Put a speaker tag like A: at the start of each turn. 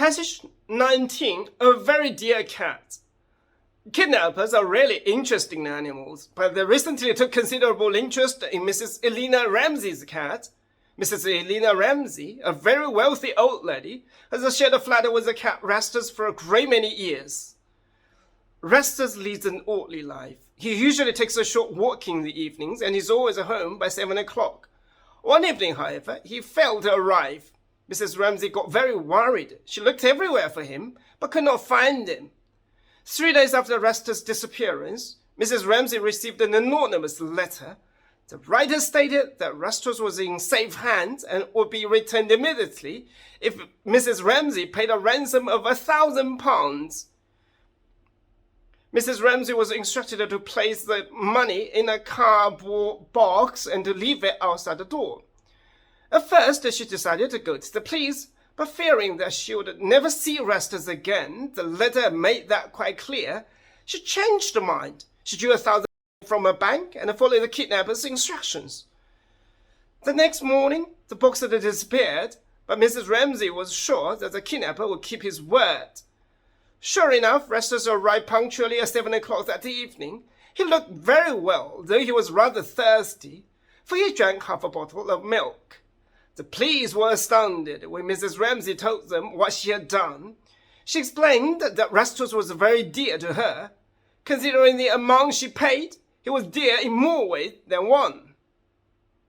A: Passage 19, A Very Dear Cat. Kidnappers are really interesting animals, but they recently took considerable interest in Mrs. Elena Ramsey's cat. Mrs. Elena Ramsey, a very wealthy old lady, has shared a flat with the cat Rastus for a great many years. Rastus leads an orderly life. He usually takes a short walk in the evenings and is always home by 7 o'clock. One evening, however, he failed to arrive. Mrs. Ramsey got very worried. She looked everywhere for him, but could not find him. 3 days after Rastus' disappearance, Mrs. Ramsey received an anonymous letter. The writer stated that Rastus was in safe hands and would be returned immediately if Mrs. Ramsey paid a ransom of £1,000. Mrs. Ramsey was instructed to place the money in a cardboard box and to leave it outside the door. At first, she decided to go to the police, but fearing that she would never see Rastus again, the letter made that quite clear, she changed her mind. She drew £1,000 from a bank and followed the kidnapper's instructions. The next morning, the box had disappeared, but Mrs. Ramsey was sure that the kidnapper would keep his word. Sure enough, Rastus arrived punctually at 7 o'clock that evening. He looked very well, though he was rather thirsty, for he drank half a bottle of milk. The police were astounded when Mrs. Ramsey told them what she had done. She explained that Rastus was very dear to her. Considering the amount she paid, he was dear in more ways than one.